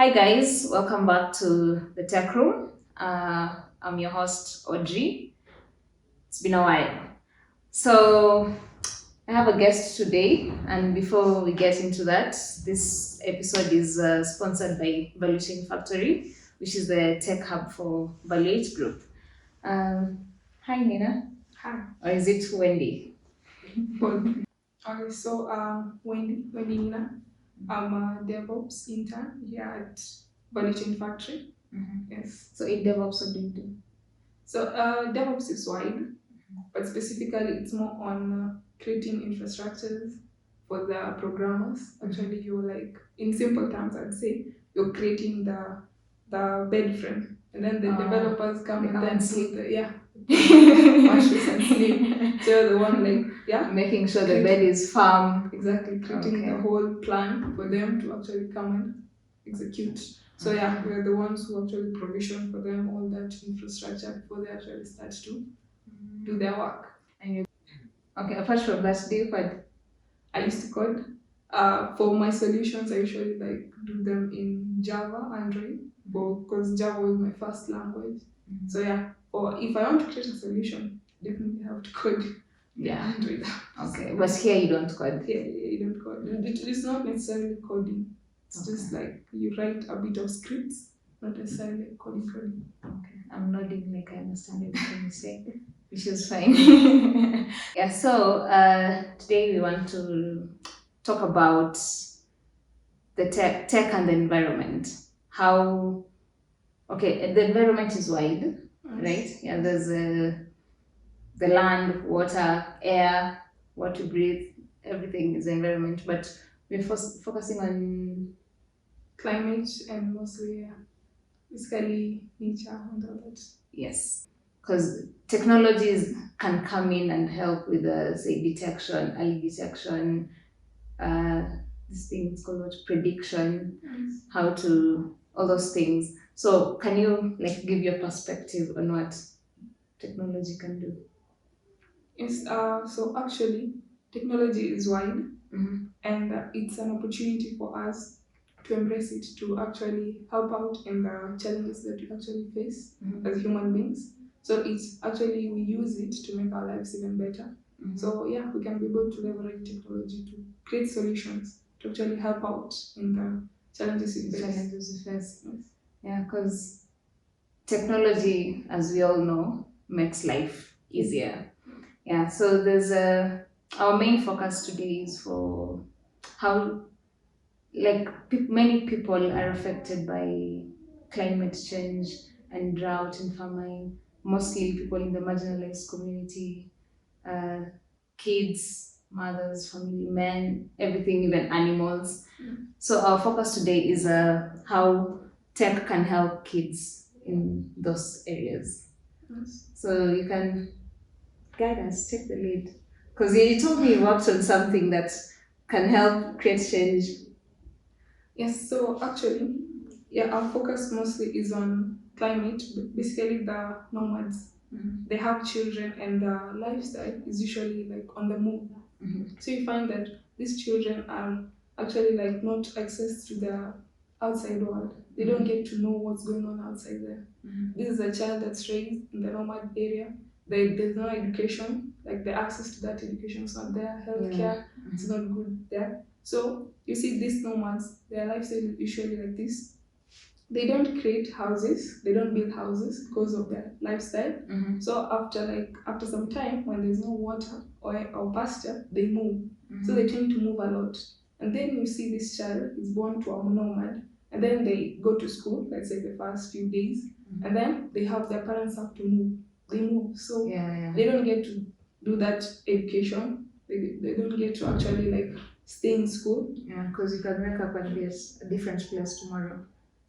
Hi guys, welcome back to the Tech Room. I'm your host Audrey. It's been a while. So I have a guest today, and before we get into that, this episode is sponsored by Valuation Factory, which is the tech hub for Valuate Group. Hi Nina, Hi. or is it Wendy? Okay, so Wendy Nina. I'm a DevOps intern here at Value Factory. Yes. So in DevOps, what do you do? So DevOps is wide, but specifically it's more on creating infrastructures for the programmers. Actually, you're like, in simple terms, I'd say you're creating the bed frame, and then the developers come and then sleep. mattress and sleep. So you're the one like making sure the bed is firm. Exactly, creating the whole plan for them to actually come and execute. So we're the ones who actually provision for them all that infrastructure before they actually start to do their work. Okay, apart from that, do you code? I used to code. For my solutions, I usually like do them in Java, Android, because Java was my first language. So or if I want to create a solution, definitely have to code. Android. Okay, but here you don't code. Yeah, you don't code. It's not necessarily coding. It's just like you write a bit of scripts, not necessarily coding. Okay, I'm nodding like I understand everything you say, which is fine. So today we want to talk about the tech and the environment. How, the environment is wide, right? Yeah, there's the land, water, air, what we breathe, everything is environment, but we're focusing on climate and mostly basically nature and all that. Yes, because technologies can come in and help with say early detection, this thing is called prediction, how to all those things. So can you give your perspective on what technology can do? Yes, so actually technology is wide, and it's an opportunity for us to embrace it, to actually help out in the challenges that we actually face as human beings. So it's actually, we use it to make our lives even better. So we can be able to leverage technology to create solutions to actually help out in the challenges we face. Yes. Yeah, because technology, as we all know, makes life easier. Yeah, so there's our main focus today is for how many people are affected by climate change and drought and famine, mostly people in the marginalized community, uh, kids, mothers, family, men, everything, even animals. So our focus today is how tech can help kids in those areas. So you can guide us, take the lead. Because you told me you worked on something that can help create change. Yes, so actually, our focus mostly is on climate, basically the nomads. They have children and the lifestyle is usually like on the move. So you find that these children are actually like not access to the outside world. They don't get to know what's going on outside there. This is a child that's raised in the nomad area. There's no education, like the access to that education is not there, healthcare is not good there. So you see these nomads, their lifestyle is usually like this. They don't create houses, they don't build houses because of their lifestyle. So after some time, when there's no water or pasture, they move. So they tend to move a lot. And then you see this child is born to a nomad, and then they go to school, let's say the first few days, and then they have their parents have to move. They move. So they don't get to do that education. They don't get to actually like stay in school. Yeah, because you can wake up and be a different place tomorrow.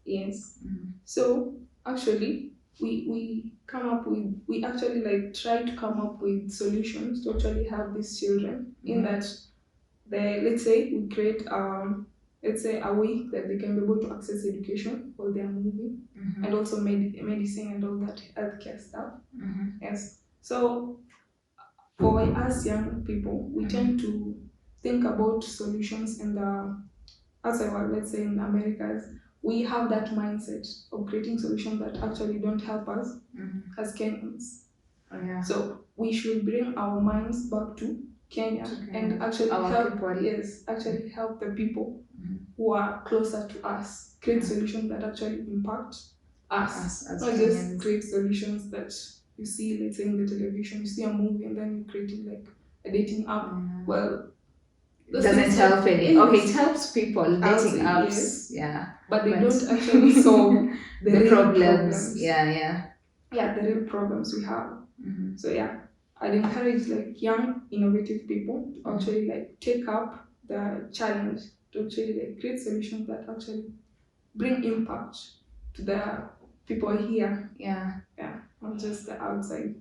Yes. So actually, we actually like try to come up with solutions to actually help these children in that let's say we create let's say a way that they can be able to access education while they are moving, and also medicine and all that healthcare stuff. Yes. So for us young people, we tend to think about solutions in the outside world, let's say in the Americas, we have that mindset of creating solutions that actually don't help us as Kenyans. Oh, yeah. So we should bring our minds back to Kenya and actually Our help people. actually help the people who are closer to us. Create solutions that actually impact us. As Not Kenyans. just create solutions that you see, let's say in the television, you see a movie and then you create it like a dating app. Well, it doesn't help any. Okay, it helps people, dating apps, but they don't actually solve the real problems. Yeah, the real problems we have. So yeah, I'd encourage like young innovative people to actually like take up the challenge to actually like create solutions that actually bring impact to the people here. Yeah, not just the outside.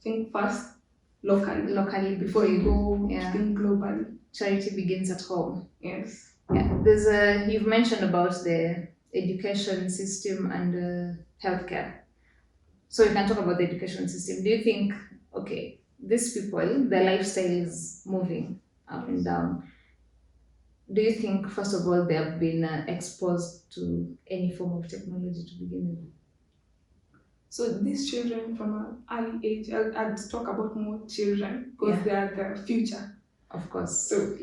Think first locally before you go to think globally. Charity begins at home. Yes. Yeah, you've mentioned about the education system and healthcare. So we can talk about the education system. Do you think, okay, these people, their lifestyle is moving up and down. Do you think, first of all, they have been exposed to any form of technology to begin with? So these children from an early age, I'd talk about more children because they are the future. Of course. So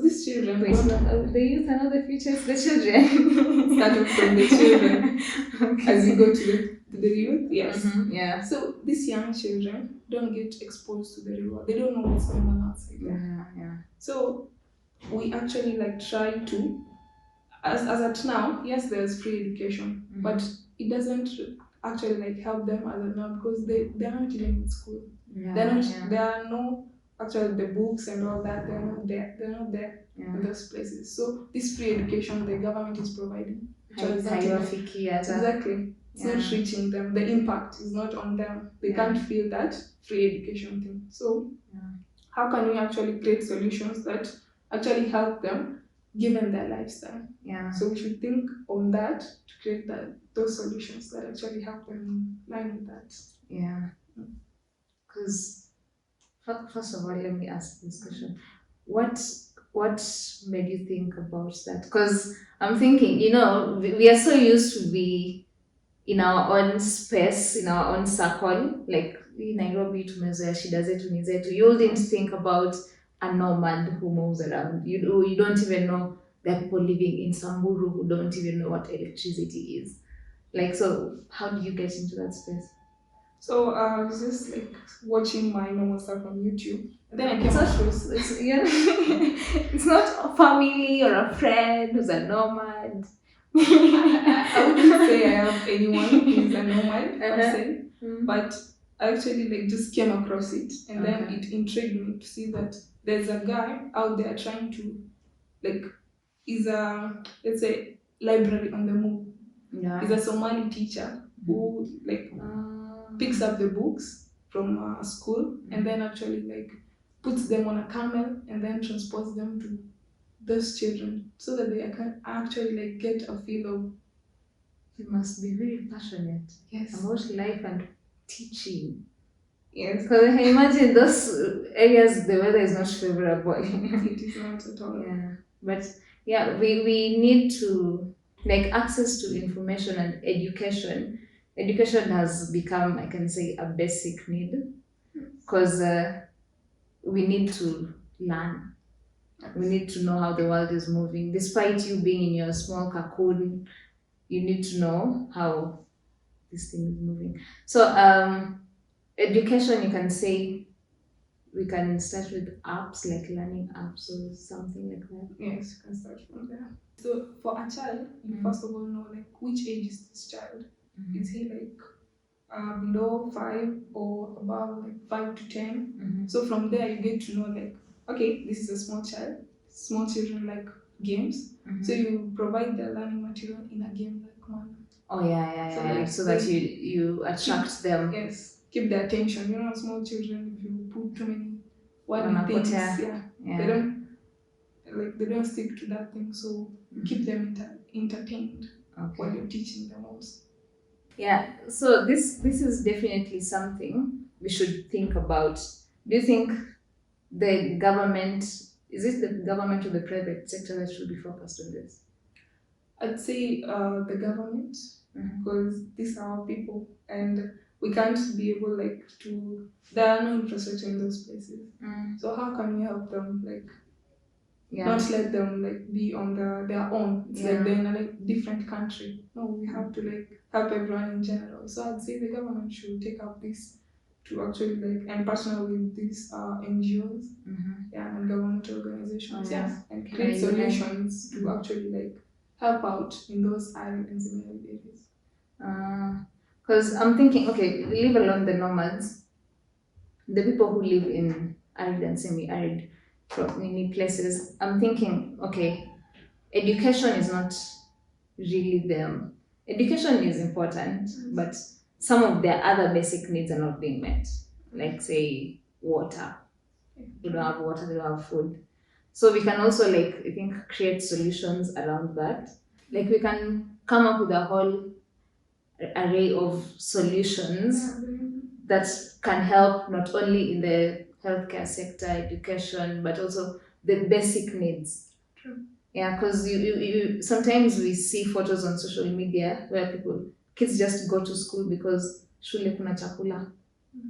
these children. The youth are not the future, it's the children. Start off from the children as we go to the youth. Yes. So these young children don't get exposed to the real world. They don't know what's going on outside there. So we actually like try to, as at now, yes, there's free education, but it doesn't actually like help them as of now because they're not even in school. There are no actually the books and all that. They're not there in those places. So this free education the government is providing, exactly, it's not reaching them. The impact is not on them. They can't feel that free education thing. So how can we actually create solutions that actually help them given their lifestyle? So we should think on that to create those solutions that actually help them in line with that. Because first of all, let me ask this question: what made you think about that? Because I'm thinking, we are so used to be in our own space, in our own circle, like in Nairobi tumezoea shida zetu ni zetu. You didn't think about a nomad who moves around. You don't even know there are people living in Samburu who don't even know what electricity is. Like, so how did you get into that space? So I was just like watching my normal stuff on YouTube. And then I came across it's not a family or a friend who's a nomad. I wouldn't say I have anyone who's a nomad per se, but I actually like just came across it and then it intrigued me to see that there's a guy out there trying to like is a, let's say, library on the move. He's a Somali teacher who like picks up the books from school and then actually like puts them on a camel and then transports them to those children so that they can actually like get a feel of. You must be very passionate about life and teaching. Yes, because I imagine those areas the weather is not favorable. It is not at all. But we need to like access to information and education. Education has become, I can say, a basic need because we need to learn. We need to know how the world is moving. Despite you being in your small cocoon, you need to know how this thing is moving. So education, you can say, we can start with apps, like learning apps or something like that. Yes, you can start from there. So for a child, you first of all know like which age is this child. Is he like below 5 or above like 5 to 10? So from there you get to know like, okay, this is a small child. Small children like games. So you provide the learning material in a game-like manner. Oh yeah. So that you attract them. Yes, keep their attention. Small children, if you put too many wordy things, they don't stick to that thing. So keep them entertained while you're teaching them also. Yeah, so this is definitely something we should think about. Do you think the government, is it the government or the private sector that should be focused on this? I'd say the government, Mhm. because these are our people, and we can't be able like to. There are no infrastructure in those places. So how can we help them? Like Yeah. not let them like be on their own. It's like Yeah. they're in a like, different country. No, we have to like help everyone in general. So I'd say the government should take up this to actually like and partner with these NGOs, yeah, and government organizations, yeah, and create Yeah, unite. solutions to actually like help out in those arid and semi-arid areas. Because I'm thinking, okay, leave alone the nomads, the people who live in arid and semi-arid many places. I'm thinking, okay, education is not really them. Education is important, but some of their other basic needs are not being met. Like say water. They don't have water, they don't have food. So we can also like I think create solutions around that. Like we can come up with a whole array of solutions that can help not only in the healthcare sector, education, but also the basic needs. True. Yeah, because you sometimes we see photos on social media where kids just go to school because shule kuna chakula.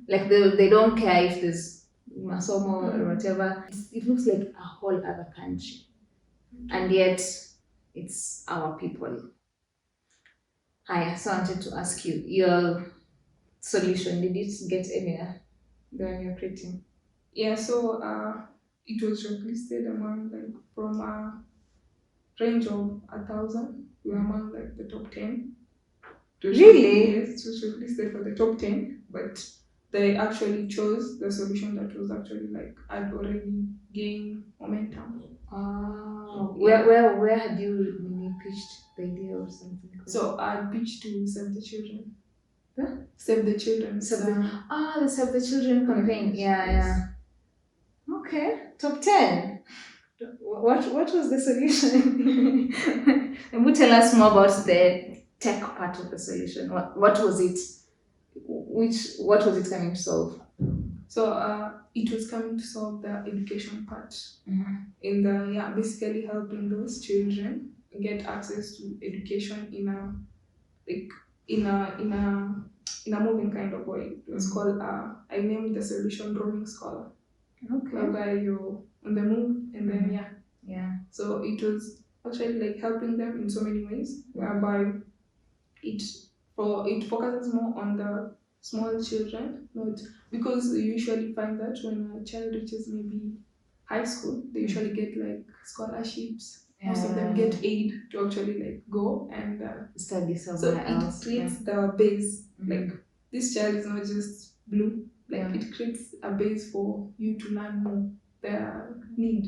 Like they don't care if there's masomo or whatever. It looks like a whole other country. And yet it's our people. I also wanted to ask you, your solution, did it get anywhere? The one you're creating? Yeah, so it was shortlisted among like from a range of 1,000. We were among like the top 10. Really? Yes, it was shortlisted for the top 10, but they actually chose the solution that was actually like had already gained momentum. Oh, Yeah. where had you maybe pitched the idea or something? So I pitched to Save the Children. Huh? Save the Children. The Save the Children campaign. Yes. Yeah. Okay, top 10. What was the solution? And would tell us more about the tech part of the solution. What was it? What was it coming to solve? So it was coming to solve the education part in the basically helping those children get access to education in a like in a moving kind of way. It was called I named the solution roaming scholar. Okay. Whereby you're on the move and then Yeah. So it was actually like helping them in so many ways, whereby it focuses more on the small children, not because you usually find that when a child reaches maybe high school, they usually get like scholarships. Most of them get aid to actually like go and study somewhere so else. it creates the base. Like this child is not just blue. Like it creates a base for you to learn more. Their need.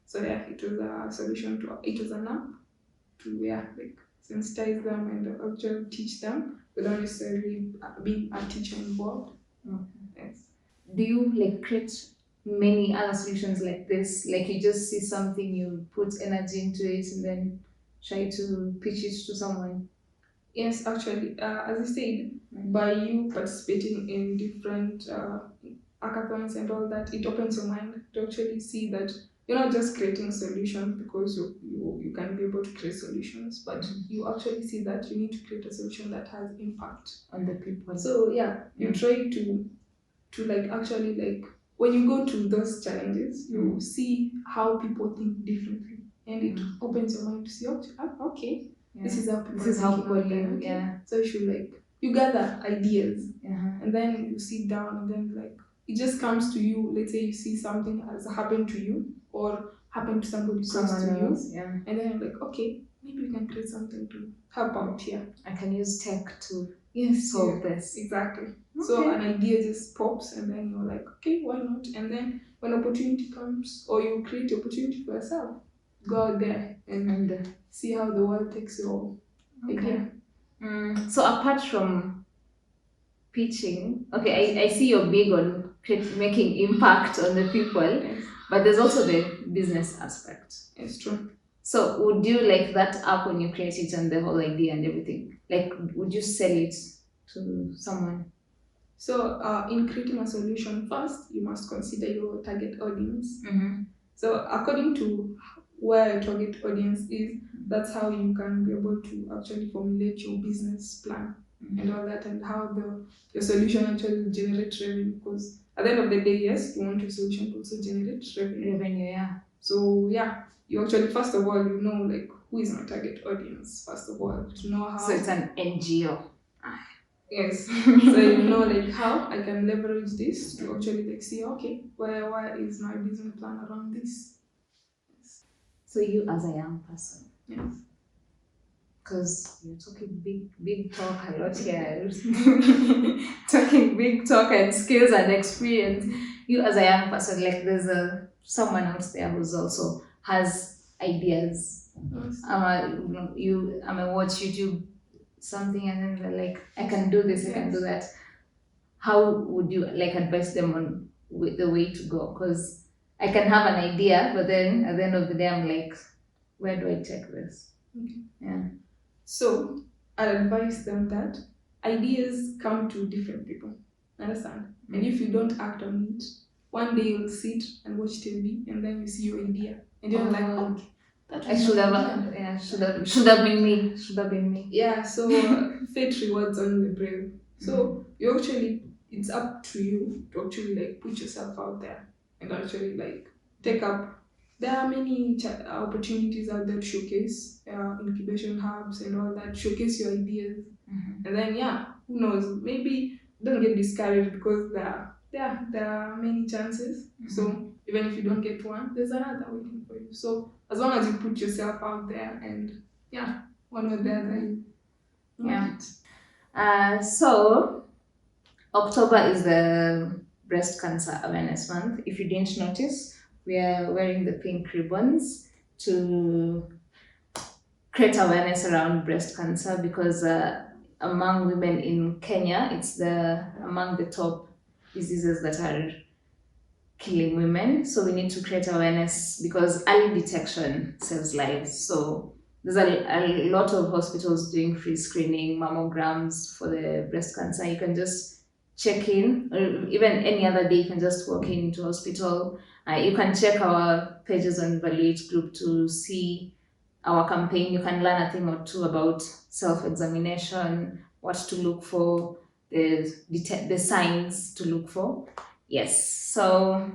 So it was a solution to it was an app to like sensitize them and actually teach them without necessarily being a teacher involved. Yes. Do you like create many other solutions like this? Like you just see something, you put energy into it, and then try to pitch it to someone? Yes, actually, as I said, by you participating in different hackathons and all that, it opens your mind to actually see that you're not just creating solutions because you can be able to create solutions, but you actually see that you need to create a solution that has impact on the people. So you try to like actually like when you go to those challenges, you see how people think differently, and it opens your mind to see okay. This is how people live. Yeah. So you should like you gather ideas and then you sit down and then like it just comes to you. Let's say you see something has happened to you or happened to somebody close to you, and then you're like, okay, maybe we can create something to help out here. I can use tech to solve this. Exactly. So an idea just pops and then you're like, okay, why not? And then when opportunity comes or you create opportunity for yourself, go out there and see how the world takes your idea. So apart from pitching, I see you're big on making impact on the people, but there's also the business aspect. It's true. So would you like that app when you create it and the whole idea and everything? Like, would you sell it to someone? So in creating a solution, first you must consider your target audience. So according to where your target audience is, that's how you can be able to actually formulate your business plan and all that, and how your solution actually generate revenue. Because at the end of the day, yes, you want your solution to also generate revenue. Revenue, yeah. So yeah, you actually first of all you know like who is my target audience. First of all, to know how. So it's an NGO. Yes. So you know like how I can leverage this to actually like see okay where is my business plan around this. So you as a young person, Yes. because you're talking big talk a lot here. Talking big talk and skills and experience. You as a young person, like there's someone out there who's also has ideas. Yes. I may watch YouTube something and then they're like, I can do this, I can do that. How would you like advise them on the way to go? Because I can have an idea, but then at the end of the day, I'm like, where do I take this? Okay. Yeah. So I'd advise them that ideas come to different people. Understand? And if you don't act on it, one day you'll sit and watch TV and then you see your idea. And you're like, oh, that was I should my have, idea. should have been me. Should have been me. Yeah, so fate rewards only the brave. So you actually, it's up to you to actually like put yourself out there and actually like take up. There are many opportunities out there to showcase incubation hubs and all that, showcase your ideas. And then yeah, who knows? Maybe don't get discouraged because there are many chances. So even if you don't get one, there's another waiting for you. So as long as you put yourself out there and yeah, one or the other, you Yeah. make it. So October is the Breast Cancer Awareness Month. If you didn't notice, we are wearing the pink ribbons to create awareness around breast cancer because among women in Kenya, it's among the top diseases that are killing women. So we need to create awareness because early detection saves lives. So there's a lot of hospitals doing free screening, mammograms for the breast cancer. You can just check in, or even any other day, you can just walk into hospital. You can check our pages on Evaluate Group to see our campaign. You can learn a thing or two about self-examination, what to look for, the signs to look for. Yes, so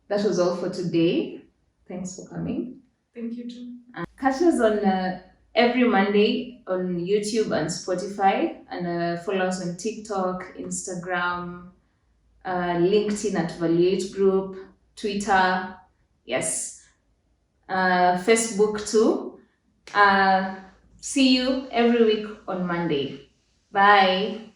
that was all for today. Thanks for coming. Thank you too. Catch us on every Monday on YouTube and Spotify, and follow us on TikTok, Instagram, LinkedIn at Evaluate Group, Twitter, yes, Facebook too. See you every week on Monday. Bye.